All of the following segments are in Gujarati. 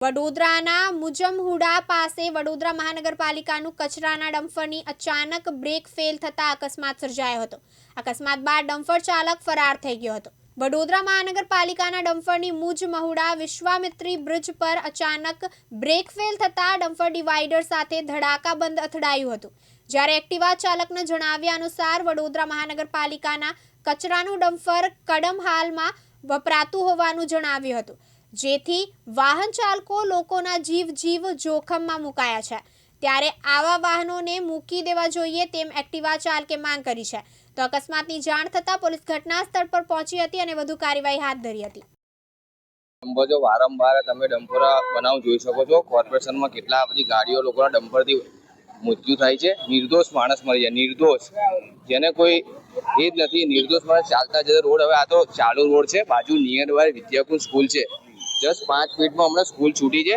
વડોદરાના મુજમહુડા પાસે વડોદરા મહાનગરપાલિકાનું કચરાના ડમ્પરની અચાનક બ્રેક ફેલ થતા અકસ્માત સર્જાયો હતો। અકસ્માત બાદ ડમ્પર ચાલક ફરાર થઈ ગયો હતો। વડોદરા મહાનગરપાલિકાના ડમ્પરની મુજમહુડા વિશ્વામિત્રી બ્રિજ પર અચાનક બ્રેક ફેલ થતા ડમ્પર ડિવાઈડર સાથે ધડાકાબંધ અથડાયું હતું। જ્યારે એક્ટિવા ચાલકના જણાવ્યા અનુસાર વડોદરા મહાનગરપાલિકાના કચરાનું ડમ્પર કડમ હાલમાં વપરાતું હોવાનું જણાવ્યું હતું, જેથી વાહન ચાલકો લોકોના જીવ જોખમમાં મુકાયા છે। ત્યારે આવા વાહનોને મૂકી દેવા જોઈએ તેમ એક્ટિવા ચાલકે માંગ કરી છે। તો અકસ્માતની જાણ થતાં પોલીસ ઘટના સ્થળ પર પહોંચી હતી અને વધુ કાર્યવાહી હાથ ધરી હતી। જો વારંવાર તમે ડમ્પર બનાવ જોઈ શકો છો, કોર્પોરેશનમાં કેટલા બધી ગાડીઓ લોકોના ડમ્પરથી મૃત્યુ થાય છે। નિર્દોષ માણસ મરી જાય, નિર્દોષ, જેને કોઈ એ જ નથી, નિર્દોષ માણસ ચાલતા જતા રોડ। હવે આ તો ચાલુ રોડ છે, બાજુ નિયર બાય વિદ્યાકુંજ સ્કૂલ છે, જસ્ટ 5 મિનિટમાં હમણાં સ્કૂલ છૂટી છે।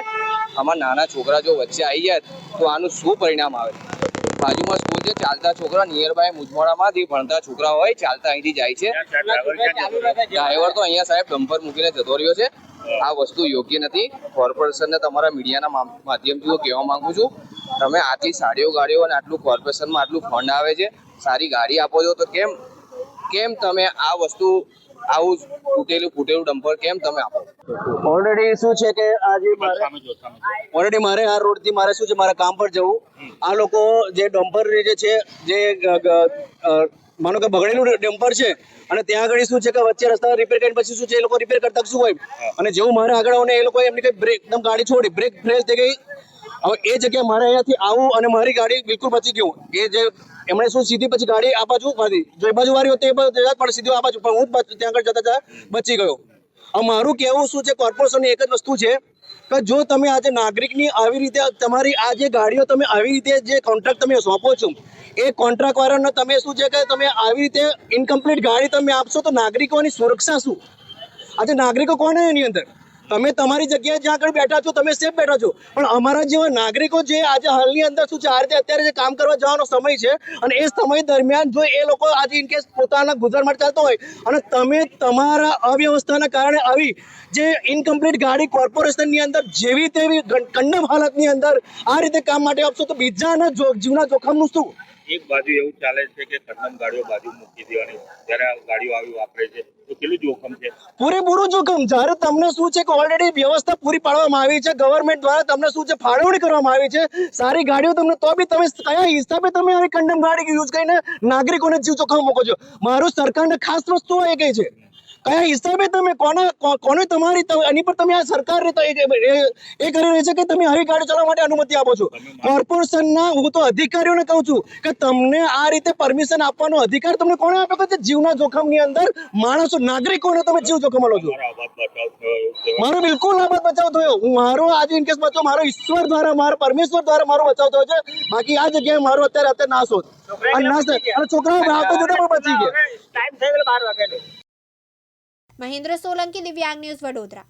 આમાં નાના છોકરા જો વચ્ચે આવી જાય તો આનું શું પરિણામ આવે? બાજુમાં સ્કૂલ છે, ચાલતા છોકરા નિયર બાય મુજમોડામાંથી ભણતા છોકરા હોય ચાલતા અહીંથી જાય છે। ડ્રાઈવર તો અહીંયા સાહેબ ડમ્પર મૂકીને જતો રહ્યો છે। આ વસ્તુ યોગ્ય નથી। કોર્પોરેશનને તમારા મીડિયાના માધ્યમથી હું કહેવા માંગુ છું, તમે આટલી સારી ગાડીઓ અને આટલું કોર્પોરેશનમાં આટલું ફંડ આવે છે, સારી ગાડી આપો છો, તો કેમ તમે આ વસ્તુ આવું ફૂટેલું ડમ્પર કેમ તમે આપો? ઓલરેડી શું છે કે આજે ઓલરેડી મારે આ રોડ થી મારે શું છે, મારા કામ પર જવું, આ લોકો જે ડમ્પર જે છે, જે માનો કે બગડેલું ડમ્પર છે અને ત્યાં આગળ શું છે કે વચ્ચે રસ્તા રિપેર કરીને પછી શું છે એ લોકો રિપેર કરતા શું હોય, અને જેવું મારે આગળ આવું ને એ લોકો એમની કઈ બ્રેક એકદમ ગાડી છોડી, બ્રેક ફેલ થઈ ગઈ। હવે એ જગ્યાએ મારે અહીંયાથી આવું અને મારી ગાડી બિલકુલ બચી ગયું। એ જે એમણે શું સીધી પછી ગાડી આ બાજુ વાળી, જો એ બાજુ વાળી હતી એ બાજુ પણ સીધું આ બાજુ, પણ હું ત્યાં આગળ જતા બચી ગયો। હવે મારું કહેવું શું છે, કોર્પોરેશનની એક જ વસ્તુ છે કે જો તમે આજે નાગરિકની આવી રીતે તમારી આ જે ગાડીઓ તમે આવી રીતે જે કોન્ટ્રાક્ટ તમે સોંપો છો, એ કોન્ટ્રાક્ટ વાળાને તમે શું છે કે તમે આવી રીતે ઇનકમ્પ્લીટ ગાડી તમે આપશો તો નાગરિકોની સુરક્ષા શું? આજે નાગરિકો કોણ એની અંદર? તમે તમારી જગ્યાએ જ્યાં આગળ બેઠા છો તમે સેફ બેઠા છો, પણ અમારા જેવા નાગરિકો જે આજે હાલની અંદર શું છે, આ રીતે અત્યારે જે કામ કરવા જવાનો સમય છે અને એ સમય દરમિયાન જો એ લોકો આજે ઇનકેસ પોતાના ગુજરાન માટે ચાલતો હોય અને તમે તમારા અવ્યવસ્થાના કારણે આવી જે ઇનકમ્પ્લીટ ગાડી કોર્પોરેશનની અંદર જેવી તેવી કંડમ હાલતની અંદર આ રીતે કામ માટે આપશો તો બીજાના જીવના જોખમનું શું? એક બાજુ એવું ચાલે છે કે કદમ ગાડીઓ બાજુ મૂકી દેવાની, જ્યારે આ ગાડીઓ આવી વાપરે છે તો કેટલું જોખમ છે? પૂરેપૂરું જોખમ। જ્યારે તમને શું છે કે ઓલરેડી વ્યવસ્થા પૂરી પાડવામાં આવી છે, ગવર્મેન્ટ દ્વારા તમને શું છે ફાળવણી કરવામાં આવી છે સારી ગાડીઓ તમને, તો બી તમે કયા હિસાબે તમે આવી કંડમ ગાડી યુઝ કરીને નાગરિકોને જીવ જોખમ મૂકો છો? મારું સરકારને ખાસ વસ્તુ એ કહે છે, કયા હિસાબે તમે કોને તમારી એની પર તમે આ સરકાર એ કરી રહી છે કે તમે આવી ગાડી ચલાવવા માટે અનુમતિ આપો છો? કોર્પોરેશનના હું તો અધિકારીઓને કહું છું કે તમને આ રીતે પરમિશન આપવાનો અધિકાર તમને કોણે આપ્યો કે જીવના જોખમની અંદર માણસો નાગરિકોને તમે જીવ જોખમ લો છો? મારો બિલકુલ આબાદ બચાવ થયો। મારો આજે ઇનકેસ બચાવ મારો ઈશ્વર દ્વારા, મારા પરમેશ્વર દ્વારા મારો બચાવ થયો છે। બાકી આ જગ્યાએ મારો અત્યારે નાશ હોત અને છોકરાઓ આવતા જતા પણ બચી ગયા। મહેન્દ્ર સોલંકી, દિવ્યાંગ ન્યૂઝ, વડોદરા।